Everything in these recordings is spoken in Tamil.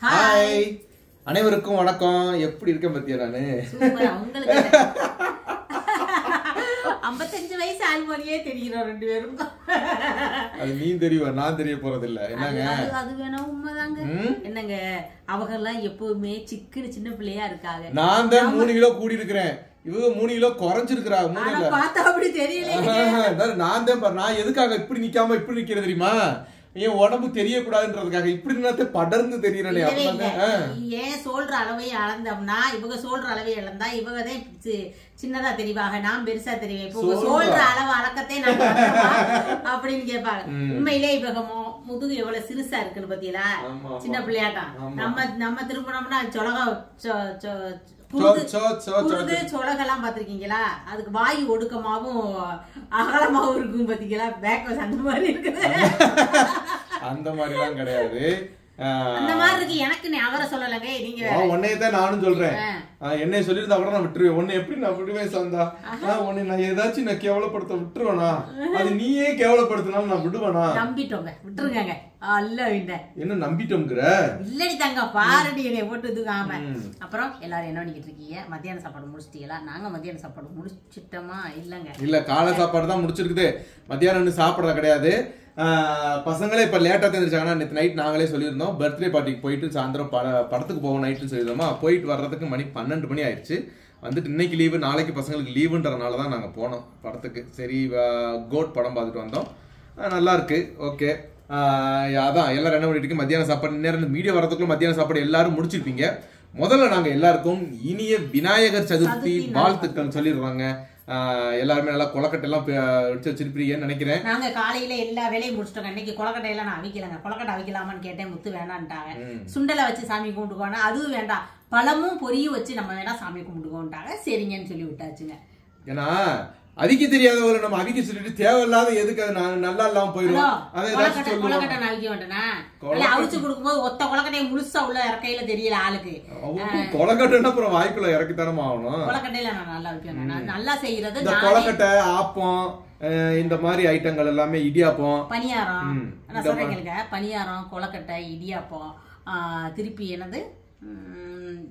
ஹாய் அனைவருக்கும் வணக்கம். எப்படி இருக்கேன் பத்தியா நானு? உங்களுக்கு 55 வயசு ஆள் மாதிரியே தெரிகிறோம் ரெண்டு பேரும். அது நீ தெரியுவா, நான் தெரிய போறது இல்ல. என்னங்க அது வேணா உண்மைதாங்க. என்னங்க அவங்க எல்லாம் எப்பவுமே சிக்கன சின்ன பிள்ளையா இருக்காங்க. நான் தான் 3 கிலோ கூடி இருக்கிறேன், இவங்க 3 கிலோ குறைஞ்சிருக்கிறாங்க. பார்த்தா அப்படி தெரியல. நான் தான் நான் எதுக்காக இப்படி நிக்காம இப்படி நிக்கிறது தெரியுமா? என் உடம்பு தெரியக்கூடாதுன்றதுக்காக இப்படி படர்ந்து தெரியறனே. ஏன் சொல்ற அளவை அளந்தோம்னா இவங்க சொல்ற அளவை இழந்தா இவங்க தான் சின்னதா தெரிவாங்க, நான் பெருசா தெரிவேன். இப்போ சொல்ற அளவு அளக்கத்தே நான் அப்படின்னு கேட்பாங்க. உண்மையிலே இவங்க முதுகு எவ்வளவு சிறுசா இருக்குன்னு பாத்தீங்களா? சின்ன பிள்ளையாட்டம். நம்ம திரும்பினோம்னா சொலகெல்லாம் பாத்திருக்கீங்களா? அதுக்கு வாய் ஒடுக்கமாவும் அகலமாவும் இருக்கும் பாத்தீங்களா? பேக் அந்த மாதிரி இருக்குது. அந்த மாதிரி எல்லாம் கிடையாது, அந்த மாதிரி இருக்கு. எனக்கு அவரை சொல்லலங்க, நீங்க உன்னையதான் நானும் சொல்றேன். என்னைய சொல்லியிருந்தா கூட நான் விட்டுருவேன். உன்னை எப்படி நான் விடுவேன் சந்தா? உன்னை நான் ஏதாச்சும் நான் கேவலப்படுத்த விட்டுருவேனா? அது நீயே கேவலப்படுத்தினாலும் நான் விடுவேனா? நம்பிட்டோங்க, விட்டுருங்க. என்ன நம்பிட்டோங்கிற? இல்லடி தங்க பாரடி என்னை போட்டு இதுக்காம. அப்புறம் எல்லாரும் என்ன பண்ணிக்கிட்டு இருக்கீங்க? மத்தியான சாப்பாடு முடிச்சிட்டீங்களா? நாங்க மத்தியான சாப்பாடு முடிச்சிட்டோமா? இல்லங்க, இல்ல காலை சாப்பாடு தான் முடிச்சிருக்குது. மத்தியானம் சாப்பிடறது கிடையாது. பசங்களே இப்ப லேட்டா தெரிஞ்சாங்கன்னா நேற்று நைட் நாங்களே சொல்லியிருந்தோம் பர்த்டே பார்ட்டிக்கு போயிட்டு சாயந்தரம் படத்துக்கு போவோம் நைட்டுன்னு சொல்லியிருந்தோமா. போயிட்டு வர்றதுக்கு மணி 12 மணி ஆயிடுச்சு. வந்துட்டு இன்னைக்கு லீவு, நாளைக்கு பசங்களுக்கு லீவுன்றதுனால தான் நாங்கள் போனோம் படத்துக்கு. சரி, கோட் படம் பார்த்துட்டு வந்தோம். நல்லா இருக்கு, ஓகே. அதான் எல்லாரும் என்ன பண்ணிட்டு இருக்கு? மத்தியான சாப்பாடு நேரம் மீடியா வரதுக்குள்ள மத்தியான சாப்பாடு எல்லாரும் முடிச்சிருப்பீங்க. முதல்ல நாங்க எல்லாருக்கும் இனிய விநாயகர் சதுர்த்தி வாழ்த்துக்கள் சொல்லிடுறாங்க. எல்லாருமே நல்லா கொலக்கட்டை எல்லாம் வச்சிருப்பீங்கன்னு நினைக்கிறேன். நாங்க காலையில எல்லா வேலையும் முடிச்சிட்டோம். இன்னைக்கு கொலக்கட்டை எல்லாம் நான் அவிக்கலங்க. கொலக்கட்டை அவிக்கலாமான்னு கேட்டேன், முத்து வேணான்ட்டாங்க. சுண்டலை வச்சு சாமி கும்பிட்டுக்கோனா அதுவும் வேண்டாம், பழமும் பொரியும் வச்சு நம்ம வேணா சாமி கும்பிட்டுக்கோன்ட்டாங்க. சரிங்கன்னு சொல்லி விட்டாச்சுங்க. ஏன்னா அவிக்க தெரியாதவங்களை நம்ம அவிக்க சொல்லிட்டு தேவையில்லாத எதுக்கு அது நல்லா இல்லாம போயிடும். கொலக்கட்டை நான் அவிக்க மாட்டேனா? அவிச்சு கொடுக்கும்போது ஒத்த கொலக்கட்டையை முழுசா உள்ள இறக்கையில தெரியல ஆளுக்கு. கொலக்கட்டைன்னா அப்புறம் வாய்க்குள்ள இறக்கித்தானமா ஆகணும். கொலக்கட்டையில நான் நல்லா வைப்பேன். நான் நல்லா செய்யறது கொலக்கட்டை, ஆப்பம், இந்த மாதிரி ஐட்டங்கள் எல்லாமே, இடியாப்பம், பணியாரம். நான் சொல்றேன், பணியாரம், கொலக்கட்டை, இடியாப்பம், திருப்பி என்னது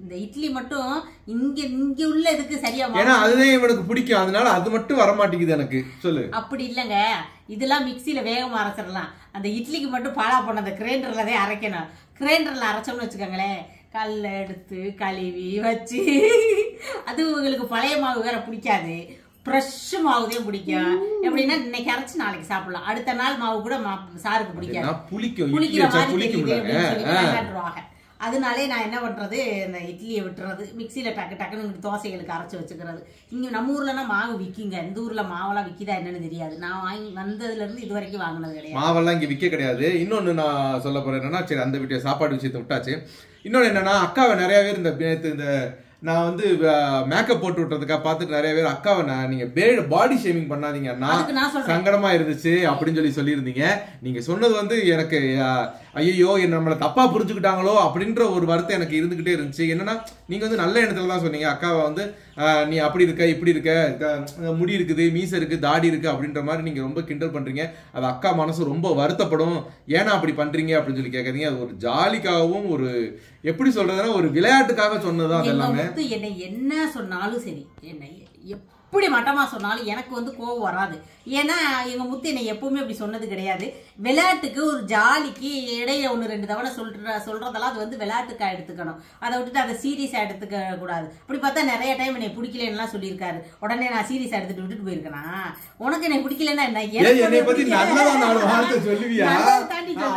இந்த இட்லி மட்டும் இங்க உள்ள இதுக்கு சரியா, ஏன்னா அதுதான் இவனுக்கு பிடிக்கும், அதனால அது மட்டும் வர மாட்டேங்குது எனக்கு. சொல்லு. அப்படி இல்லங்க, இதெல்லாம் மிக்சியில வேகமா அரைச்சிடலாம். அந்த இட்லிக்கு மட்டும் பாலா பண்ண அந்த கிரைண்டர்ல தான் அரைக்கணும். கிரைண்டர்ல அரைச்சோம்னு வச்சுக்கோங்களேன், கல்ல எடுத்து கழுவி வச்சு, அது உங்களுக்கு பழைய மாவு வேற பிடிக்காது, ஃப்ரெஷ் மாவுதே பிடிக்கும். எப்படின்னா இன்னைக்கு அரைச்சு நாளைக்கு சாப்பிடலாம், அடுத்த நாள் மாவு கூட சாருக்கு பிடிக்காது, புளிக்கிற மாதிரி. அதனாலே நான் என்ன பண்றது, இந்த இட்லியை விட்டுறது, மிக்சியில டக்குன்னு தோசைகளுக்கு அரைச்சு வச்சுக்கிறது. இங்க நம்ம ஊர்லன்னா மாவு விற்கிங்க, இந்த ஊர்ல மாவெல்லாம் விற்கிதா என்னன்னு தெரியாது. நான் வாங்கி வந்ததுல இருந்து இது வரைக்கும் வாங்கினது கிடையாது. மாவெல்லாம் இங்க விற்க கிடையாது. இன்னொன்னு நான் சொல்ல போறேன் என்னன்னா, சரி அந்த வீட்டு சாப்பாடு விஷயத்தை விட்டாச்சு. இன்னொன்னு என்னன்னா, அக்காவை நிறைய பேர் இந்த நான் வந்து மேக்கப் போட்டு விட்டுறதுக்காக பார்த்துட்டு நிறைய பேர் அக்காவை நீங்க பாடி ஷேமிங் பண்ணாதீங்க, நான் சங்கடமா இருந்துச்சு அப்படின்னு சொல்லியிருந்தீங்க. நீங்க சொன்னது வந்து எனக்கு ஐயோ நம்மளை தப்பா புரிஞ்சுக்கிட்டாங்களோ அப்படின்ற ஒரு வருத்தம் எனக்கு இருந்துகிட்டே இருந்துச்சு. என்னன்னா நீங்க வந்து நல்ல எண்ணத்துல தான் சொன்னீங்க. அக்காவை வந்து நீ அப்படி இருக்க, இப்படி இருக்க, முடி இருக்குது, மீசை இருக்கு, தாடி இருக்கு அப்படின்ற மாதிரி நீங்க ரொம்ப கிண்டல் பண்றீங்க. அது அக்கா மனசு ரொம்ப வருத்தப்படும். ஏன்னா அப்படி பண்றீங்க அப்படின்னு சொல்லி கேட்காதீங்க. அது ஒரு ஜாலிக்காகவும், ஒரு எப்படி சொல்றதுன்னா ஒரு விளையாட்டுக்காக சொன்னதுதான். அதெல்லாமே என்னை என்ன சொன்னாலும் சரி, என்னை எப்படி மட்டமா சொன்னாலும் எனக்கு வந்து கோவம் வராது. ஏன்னா எங்க முத்து என்னை எப்பவுமே அப்படி சொன்னது கிடையாது. விளையாட்டுக்கு, ஒரு ஜாலிக்கு இடையில 1-2 தவணை சொல்றதெல்லாம் அது வந்து விளையாட்டுக்கா எடுத்துக்கணும். அதை விட்டுட்டு அதை சீரியஸா எடுத்துக்க கூடாது. அப்படி பார்த்தா நிறைய டைம் என்னை பிடிக்கலன்னா சொல்லியிருக்காரு. உடனே நான் சீரியஸா எடுத்துட்டு விட்டுட்டு போயிருக்கேனா? உனக்கு என்னை பிடிக்கலன்னா என்ன? என்னை பத்தி நல்லதா சொல்லுவியா?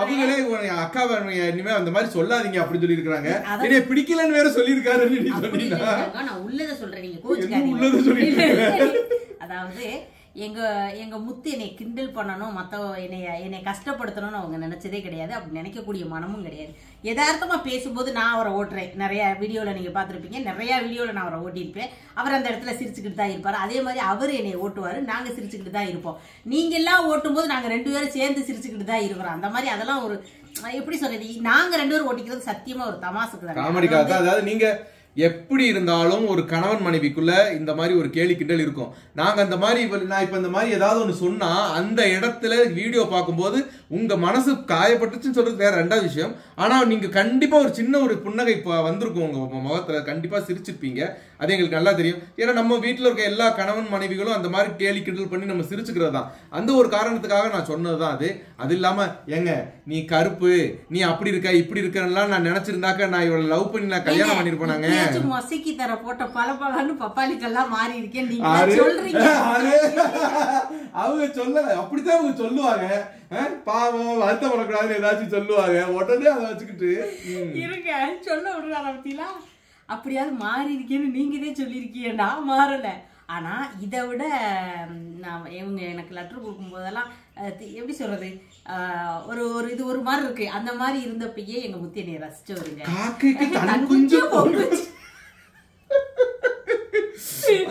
அவங்களே அக்காவை இனிமே அந்த மாதிரி சொல்லாதீங்க அப்படின்னு சொல்லி இருக்காங்க. என்னை பிடிக்கலன்னு வேற சொல்லியிருக்காரு. நான் உள்ளதை சொல்றேன், நீங்க கோச்சுக்காதீங்க. அதாவது எங்க முத்து என்னை கிண்டல் பண்ணணும், மற்ற என்னை கஷ்டப்படுத்தணும்னு அவங்க நினைச்சதே கிடையாது. அப்படி நினைக்கக்கூடிய மனமும் கிடையாது. யதார்த்தமா பேசும்போது நான் அவரை ஓட்டுறேன். நிறைய வீடியோல நீங்க பாத்துருப்பீங்க, நிறைய வீடியோல நான் அவரை ஓட்டியிருப்பேன். அவர் அந்த இடத்துல சிரிச்சுக்கிட்டு தான் இருப்பாரு. அதே மாதிரி அவர் என்னை ஓட்டுவாரு, நாங்க சிரிச்சுக்கிட்டு தான் இருப்போம். நீங்க எல்லாம் ஓட்டும் போது நாங்க 2 பேரும் சேர்ந்து சிரிச்சுக்கிட்டு தான் இருக்கிறோம். அந்த மாதிரி அதெல்லாம் ஒரு எப்படி சொல்றது, நாங்க 2 பேரும் ஓட்டிக்கிறது சத்தியமா ஒரு தமாசுக்கு தான், காமெடிக்காக. அதாவது நீங்க எப்படி இருந்தாலும் ஒரு கணவன் மனைவிக்குள்ள இந்த மாதிரி ஒரு கேலி கிண்டல் இருக்கும். நாங்க அந்த மாதிரி நான் இப்ப இந்த மாதிரி ஏதாவது ஒண்ணு சொன்னா அந்த இடத்துல வீடியோ பார்க்கும்போது உங்க மனசு காயப்பட்டுச்சுன்னு சொல்றது வேற ரெண்டாவது விஷயம். ஆனா நீங்க கண்டிப்பா ஒரு சின்ன ஒரு புன்னகை வந்திருக்கும் உங்க முகத்துல, கண்டிப்பா சிரிச்சிருப்பீங்க. அது எங்களுக்கு நல்லா தெரியும். ஏன்னா நம்ம வீட்டுல இருக்க எல்லா கணவன் மனைவிகளும் அந்த மாதிரி கேலி கிண்டல் பண்ணி நம்ம சிரிச்சுக்கிறது தான். அந்த ஒரு காரணத்துக்காக நான் சொன்னதுதான் அது. அது இல்லாம ஏங்க நீ கருப்பு, நீ அப்படி இருக்க இப்படி இருக்கலாம் நான் நினைச்சிருந்தாக்க நான் இவளை லவ் பண்ணி நான் கல்யாணம் பண்ணிருப்பேனாங்க. மொசைக்கு தர போட்ட பலன்னு பப்பாளிக்கெல்லாம் மாறி இருக்கேன் நீங்க சொல்றீங்க. அவங்க சொல்ல அப்படித்தான் அவங்க சொல்லுவாங்க. பாவம் வருத்தப்படக்கூடாதுன்னு ஏதாச்சும் சொல்லுவாங்க. உடனே அதை வச்சுக்கிட்டு இருங்க சொல்ல விடுறாங்க பத்தியா. அப்படியாவது மாறி இருக்கேன்னு நீங்கதே சொல்லியிருக்கீங்க, நான் மாறல. ஆனா இதை விட நான் இவங்க எனக்கு லெட்டர் கொடுக்கும் போதெல்லாம் எப்படி சொல்றது, ஒரு ஒரு இது ஒரு மாதிரி இருக்கு. அந்த மாதிரி இருந்தப்பயே எங்க முத்தி என்னை ரசிச்சு வருங்க.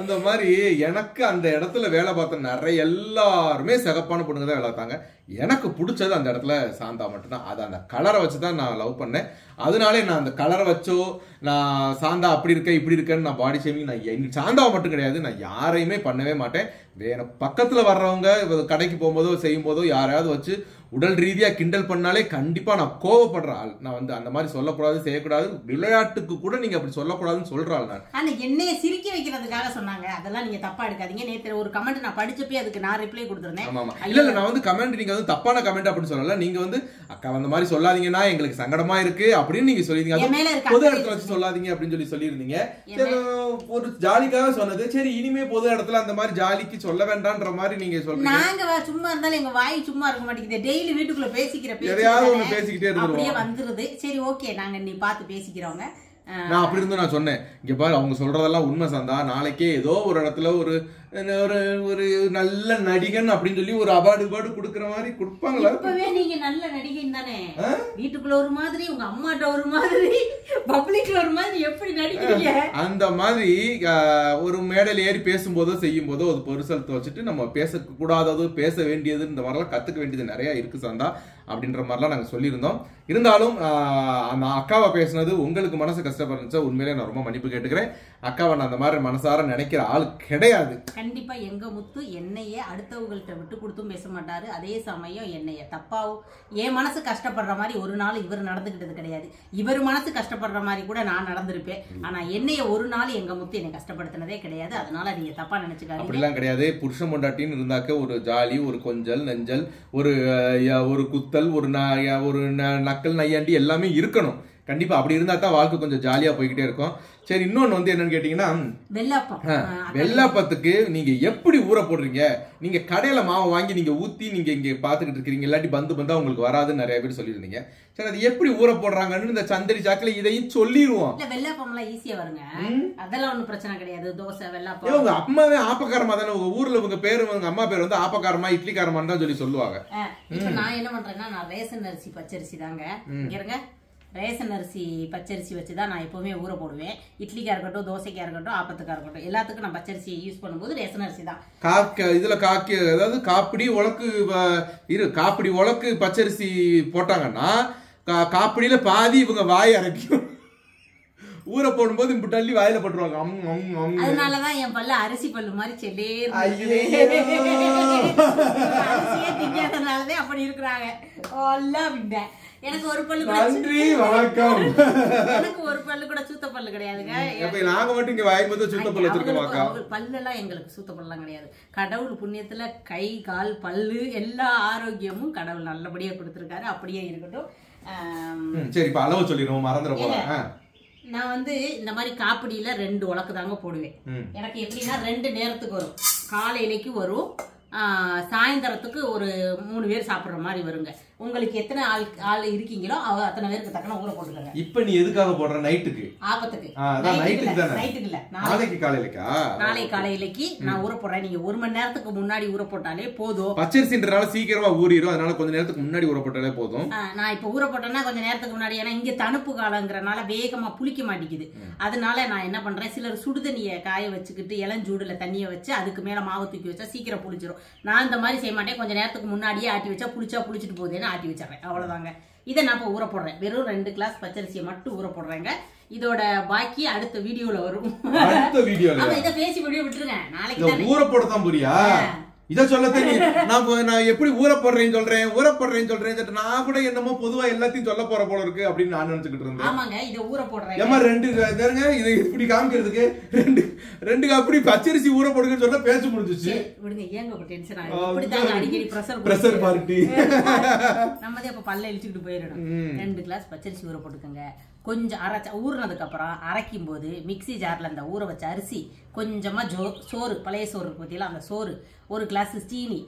அந்த மாதிரி எனக்கு அந்த இடத்துல வேலை பார்த்த நிறைய எல்லாருமே சிகப்பான பொண்ணுங்க தான் வேலை பார்த்தாங்க. எனக்கு பிடிச்சது அந்த இடத்துல சாந்தா மட்டும்தான். அது அந்த கலரை வச்சுதான் நான் லவ் பண்ணேன். அதனாலே நான் அந்த கலரை வச்சோ நான் சாந்தா அப்படி இருக்க இப்படி இருக்கேன்னு நான் பாடி ஷேமிங் நான் சாந்தாவை மட்டும் கிடையாது, நான் யாரையுமே பண்ணவே மாட்டேன். வேற பக்கத்துல வர்றவங்க கடைக்கு போகும்போதோ செய்யும் போதோ யாரையாவது வச்சு உடல் ரீதியா கிண்டல் பண்ணாலே கண்டிப்பா நான் கோவப்படுற ஆள். நான் வந்து அந்த மாதிரி சொல்லக்கூடாது செய்யக்கூடாது, விளையாட்டுக்கு கூட நீங்க அப்படி சொல்லக்கூடாதுன்னு சொல்ற ஆள் நான். ஆனா என்னைய சிரிக்க வைக்கிறதுக்காக சொன்னாங்க, அதெல்லாம் நீங்க தப்பா எடுக்காதீங்க. நேத்து ஒரு கமெண்ட் நான் படிச்சப்பே அதுக்கு நான் ரிப்ளை கொடுத்துருந்தேன். ஆமா இல்ல நான் வந்து கமெண்ட் நீங்க வந்து தப்பான கமெண்ட் அப்படின்னு சொல்லல. நீங்க வந்து அக்கா அந்த மாதிரி சொல்லாதீங்கன்னா எங்களுக்கு சங்கடமா இருக்கு அப்படின்னு நீங்க சொல்லிருந்தீங்க. பொது இடத்துல வச்சு சொல்லாதீங்க அப்படின்னு சொல்லியிருந்தீங்க. ஒரு ஜாலிக்காக சொன்னது. சரி இனிமே பொது இடத்துல அந்த மாதிரி ஜாலிக்கு சொல்ல வேண்டாம்ன்ற மாதிரி நீங்க சொல்றீங்க. நாங்க சும்மா இருந்தாலும் எங்க வாய் சும்மா இருக்க மாட்டேங்குது. டெய்லி வீட்டுக்குள்ள பேசிக்கிற பேசிக்கிட்டே அப்படியே வந்துருது. சரி ஓகே நாங்க நீ பார்த்து பேசிக்கிறோங்க. நான் அப்படி இருந்து நான் சொன்னேன், இங்க பாரு அவங்க சொல்றதெல்லாம் உண்மை சாந்தா, நாளைக்கே ஏதோ ஒரு இடத்துல ஒரு ஒரு நல்ல நடிகன் அப்படின்னு சொல்லி ஒரு அவார்டு கொடுக்கற மாதிரி கொடுப்பாங்களா? இப்பவே நீங்க நல்ல நடிகன் தானே, வீட்டுக்குள்ள ஒரு மாதிரி உங்க அம்மாட்ட ஒரு மாதிரி பப்ளிக்ல ஒரு மாதிரி எப்படி நடிக்கிறீங்க? அந்த மாதிரி ஒரு மேடையில் ஏறி பேசும்போதோ செய்யும் போதோ அது பொருசலத்தை வச்சுட்டு நம்ம பேசக்கூடாதது பேச வேண்டியது இந்த மாதிரிலாம் கத்துக்க வேண்டியது நிறைய இருக்கு சாந்தா அப்படின்ற மாதிரிலாம் நாங்க சொல்லியிருந்தோம். இருந்தாலும் அந்த அக்காவை பேசினது உங்களுக்கு மனசு கஷ்டப்பட்டுச்சா உண்மையிலே நான் ரொம்ப மன்னிப்பு கேட்டுக்கிறேன். அக்காவை நான் அந்த மாதிரி மனசார நினைக்கிற ஆள் கிடையாது. கண்டிப்பா எங்க முத்து என்னையே அடுத்தவங்கள்ட்ட விட்டு கொடுத்தும் பேச மாட்டாரு. அதே சமயம் என்னைய தப்பாவும் என் மனசு கஷ்டப்படுற மாதிரி ஒரு நாள் இவர் நடந்துகிட்டது கிடையாது. இவர் மனசு கஷ்டப்படுற மாதிரி கூட நான் நடந்திருப்பேன். ஆனா என்னைய ஒரு நாள் எங்க முத்து என்னை கஷ்டப்படுத்தினதே கிடையாது. அதனால நீங்க தப்பா நினைச்சுக்காதீங்க. அப்படிலாம் கிடையாது. புருஷன் பொண்டாட்டின்னு இருந்தாக்க ஒரு ஜாலி, ஒரு கொஞ்சல் நெஞ்சல், ஒரு குத்தல், ஒரு நக்கல் நையாண்டி எல்லாமே இருக்கணும். கண்டிப்பா அப்படி இருந்தா தான் வாழ்க்கை கொஞ்சம் ஜாலியா போய்கிட்டே இருக்கும். சரி இன்னொன்னு வந்து என்னன்னு கேட்டீங்கன்னா, வெள்ளாப்பத்துக்கு நீங்க எப்படி ஊற போடுறீங்க? நீங்க கடையில மாவை வாங்கி நீங்க ஊத்தி நீங்க இங்க பாத்துக்கிட்டு இருக்கீங்க, இல்லாட்டி பந்தா உங்களுக்கு வராதுன்னு நிறைய பேர் சொல்லியிருந்தீங்க. சரி அது எப்படி ஊற போடுறாங்கன்னு இந்த சந்தடி சாக்குல இதையும் சொல்லிடுவோம். வெள்ளாப்பம் எல்லாம் ஈஸியா வருங்க, அதெல்லாம் ஒண்ணும் பிரச்சனை கிடையாது. தோசை வெள்ளாப்பம் உங்க அம்மாவே ஆப்பக்காரமா தானே, உங்க ஊர்ல உங்க பேரு உங்க அம்மா பேர் வந்து ஆப்பக்காரமா இட்லிக்காரமான்னு தான் சொல்லி சொல்லுவாங்க. இப்ப நான் என்ன பண்றேன்னா, நான் ரேஷன் அரிசி பச்சரிசி தாங்க இங்க ரேஷன் அரிசி பச்சரிசி வச்சுதான் நான் எப்பவுமே ஊற போடுவேன். இட்லிக்கா இருக்கட்டும், தோசைக்கா இருக்கட்டும், ஆப்பத்துக்கா இருக்கட்டும், எல்லாத்துக்கும் நான் பச்சரிசி யூஸ் பண்ணும்போது ரேஷன் அரிசி தான். இதுல அதாவது காப்பிடி உலக்கு பச்சரிசி போட்டாங்கன்னா காப்பிடியில பாதி இவங்க வாய் அரைக்கும். ஊற போடும்போது இப்படி தள்ளி வாயில போட்டுருவாங்க. அதனாலதான் என் பல்லு அரிசி பல்லு மாதிரி திங்காதனாலதான் அப்படி இருக்கிறாங்க. எனக்கு ஒரு பல்லு ஒரு பல்லு கூட சூத்த பல்லு கிடையாதுங்க. நாங்க மட்டும் இங்க வாய்ப்பு சூத்த பல்லு வச்சிருக்கோம். பல்லு எல்லாம் எங்களுக்கு சூத்த பல்லு எல்லாம் கிடையாது. கடவுள் புண்ணியத்துல கை கால் பல்லு எல்லா ஆரோக்கியமும் கடவுள் நல்லபடியா கொடுத்திருக்காரு. அப்படியே இருக்கட்டும். சரி இப்ப அளவு சொல்லிடுவோம், மறந்துட போறேன். நான் வந்து இந்த மாதிரி காப்பிடியில 2 உலக்கு தாங்க போடுவேன். எனக்கு எப்படின்னா 2 நேரத்துக்கு வரும். காலையிலைக்கு வரும், சாயந்தரத்துக்கு ஒரு 3 பேர் சாப்பிடுற மாதிரி வருங்க. உங்களுக்கு எத்தனை ஆள் இருக்கீங்களோ அத்தனை பேருக்கு தக்கன ஊற போட்டுக்கங்க. இப்ப நீ எதுக்காக போடுற? நைட்டுக்கு ஆபத்துக்கு. நைட்டுக்கு இல்ல, நாளைக்கு காலையிலக்கு நான் ஊற போடுறேன். நீங்க 1 மணி நேரத்துக்கு முன்னாடி ஊற போட்டாலே போதும். பச்சரிசின்றனால சீக்கிரமா ஊறிடும், அதனால கொஞ்ச நேரத்துக்கு முன்னாடி ஊற போட்டாலே போதும். நான் இப்ப ஊற போட்டேன்னா கொஞ்ச நேரத்துக்கு முன்னாடி, ஏன்னா இங்க தணுப்பு காலங்கிறனால வேகமா புளிக்க மாட்டேங்குது. அதனால நான் என்ன பண்றேன், சிலர் சுடுதண்ணிய காய வச்சுக்கிட்டு இளஞ்சூடுல தண்ணிய வச்சு அதுக்கு மேல மாவு தூக்கி வச்சா சீக்கிரம் புளிச்சிடும். நான் இந்த மாதிரி செய்ய மாட்டேன். கொஞ்ச நேரத்துக்கு முன்னாடியே ஆட்டி வச்சா புளிச்சிட்டு போகுதுன்னு ஆட்டி வச்சிடறேன். அவ்வளவுதாங்க. இதை நான் இப்ப ஊற போடுறேன். வெறும் 2 கிளாஸ் பச்சரிசியை மட்டும் ஊற போடுறேங்க. இதோட பாக்கி அடுத்த வீடியோல வரும். அடுத்த வீடியோல ஆமா, இத பேசி வீடியோ விட்டுருங்க. நாளைக்கு தானே ஊற போட தான் புரியா? இத சொல்ல தெரியும். நான் எப்படி ஊற போடுறேன்னு சொல்றேன். நான் கூட என்னமோ பொதுவா எல்லாத்தையும் சொல்ல போற போல இருக்கு அப்படின்னு நான் நினைச்சுக்கிட்டு இருந்தேன். ஆமாங்க, இத ஊற போடுறேன். ஏமா ரெண்டு இது இப்படி காமிக்கிறதுக்கு ரெண்டு அப்படி பச்சரிசி ஊற போடுங்கன்னு சொன்னா பேச்சு முடிஞ்சிச்சு. விடுங்க, ஏங்க டென்ஷன் ஆகுது. இப்படி தான் அடிக்கடி பிரஷர் பார்ட்டி. நம்மதே அப்ப பல்ல இழுச்சிட்டு போயிடணும். 2 கிளாஸ் பச்சரிசி ஊற போட்டுக்கங்க. கொஞ்சம் ஊறினதுக்கு அப்புறம் அரைக்கும் போது மிக்ஸி ஜார்ல அந்த ஊற வச்ச அரிசி, கொஞ்சமா சோறு, பழைய சோறு பத்தியில அந்த சோறு, 1 கிளாஸ் சீனி,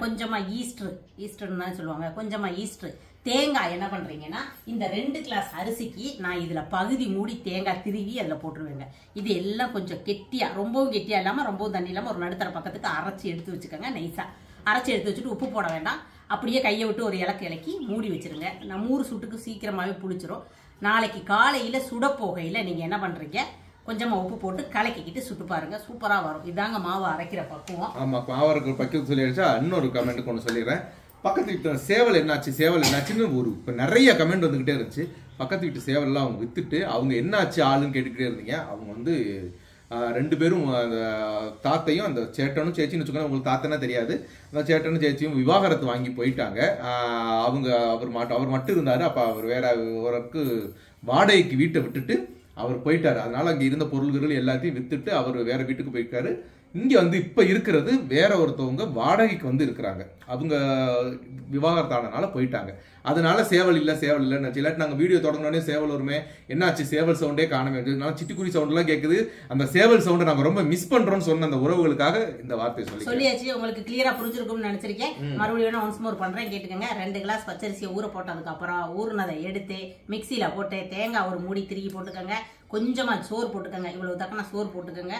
கொஞ்சமா ஈஸ்டர்னு தான் சொல்லுவாங்க, கொஞ்சமா ஈஸ்டர், தேங்காய். என்ன பண்றீங்கன்னா இந்த 2 கிளாஸ் அரிசிக்கு நான் இதுல பகுதி மூடி தேங்காய் திருவி அதுல போட்டுருவேங்க. இது எல்லாம் கொஞ்சம் கெட்டியா, ரொம்பவும் கெட்டியா இல்லாம ரொம்பவும் தண்ணி இல்லாம ஒரு நடுத்தர பக்கத்துக்கு அரைச்சி எடுத்து வச்சுக்கோங்க. நைஸா அரைச்சி எடுத்து வச்சுட்டு உப்பு போட வேண்டாம். அப்படியே கையை விட்டு ஒரு இலக்கி மூடி வச்சிருங்க. நம்ம 100 சூட்டுக்கு சீக்கிரமாவே புளிச்சிரும். நாளைக்கு காலையில சுட போகையில நீங்க என்ன பண்றீங்க, கொஞ்சமா உப்பு போட்டு கலக்கிக்கிட்டு சுட்டு பாருங்க, சூப்பரா வரும். இதாங்க மாவு அரைக்கிற பக்குவம். ஆமா, மாவு அரைக்கிற பக்குவம் சொல்லிடுச்சா? இன்னொரு கமெண்ட் கொண்டு சொல்லிடுறேன். பக்கத்து வீட்டு சேவல் என்னாச்சுன்னு இப்ப நிறைய கமெண்ட் வந்துகிட்டே இருந்துச்சு. பக்கத்து வீட்டு சேவல்லாம் அவங்க வித்துட்டு அவங்க என்னாச்சு ஆளுன்னு கேட்டுக்கிட்டே இருந்தீங்க. அவங்க வந்து 2 பேரும், அந்த தாத்தையும் அந்த சேட்டனும் சேச்சின்னு வச்சுக்கோங்க. உங்களுக்கு தாத்தனா தெரியாது, அந்த சேட்டனும் சேச்சியும் விவாகரத்து வாங்கி போயிட்டாங்க. அவர் மட்டும் இருந்தாரு. அப்ப அவர் வேற ஒருக்கு வாடகைக்கு வீட்டை விட்டுட்டு அவர் போயிட்டாரு. அதனால அங்க இருந்த பொருள்கள் எல்லாத்தையும் வித்துட்டு அவர் வேற வீட்டுக்கு போயிட்டாரு. இங்க வந்து இப்ப இருக்கிறது வேற ஒருத்தவங்க வாடகைக்கு வந்து இருக்கிறாங்க. அவங்க விவாகரத்தானனால போயிட்டாங்க. அதனால சேவல் இல்லைன்னு இல்லாட்டி நாங்க வீடியோ தொடங்கினோடனே சேவல் வருமே, என்னாச்சு சேவல் சவுண்டே காணவே, சிட்டுக்குருவி சவுண்ட் எல்லாம் கேக்குது. அந்த சேவல் சவுண்டை நாங்க ரொம்ப மிஸ் பண்றோம்னு சொன்ன அந்த உறவுகளுக்காக இந்த வார்த்தை சொல்லியாச்சு. உங்களுக்கு கிளியரா புரிஞ்சிருக்கும்னு நினைச்சிருக்கேன். மறுபடியும் ஒன்ஸ் மோர் பண்றேன், கேட்டுக்கங்க. 2 கிளாஸ் பச்சரிசியை ஊற போட்டதுக்கு அப்புறம் ஊறினதை எடுத்து மிக்சியில போட்டு தேங்காய் ஒரு மூடி திருகி போட்டுக்கோங்க. கொஞ்சமா சோறு போட்டுக்கோங்க. இவ்வளவு தக்கன சோறு போட்டுக்கோங்க.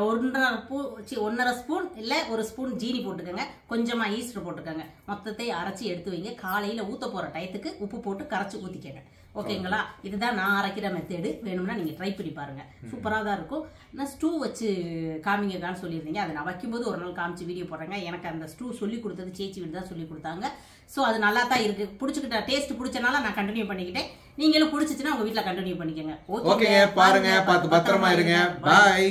1.5 ஸ்பூன் இல்ல 1 ஸ்பூன் ஜீனி போட்டுக்கோங்க. கொஞ்சமா ஈஸ்டர் போட்டுக்கோங்க. மொத்தத்தை அரைச்சி எடுத்து வைங்க. காலையில ஊத்த போற டயத்துக்கு உப்பு போட்டு கரைச்சி ஊத்திக்கங்க. ஓகேங்களா? இதுதான் நான் அரைக்கிற மெத்தேடு. வேணும்னா நீங்க ட்ரை பண்ணி பாருங்க, சூப்பரா தான் இருக்கும். நான் ஸ்டூ வச்சு காமிங்கன்னு சொல்லியிருந்தீங்க. அதை நான் வைக்கும்போது ஒரு நாள் காமிச்சு வீடியோ போடுறேங்க. எனக்கு அந்த ஸ்டூ சொல்லி கொடுத்தது சேச்சி வீடு தான் சொல்லி கொடுத்தாங்க. ஸோ அது நல்லா தான் இருக்கு. பிடிச்சிக்கிட்ட டேஸ்ட் பிடிச்சனால நான் கண்டினியூ பண்ணிக்கிட்டேன். நீங்களும் பிடிச்சிச்சுன்னா உங்க வீட்டில் கண்டினியூ பண்ணிக்கோங்க. ஓகே, பாருங்க, பார்த்து பத்திரமா இருங்க. பாய்.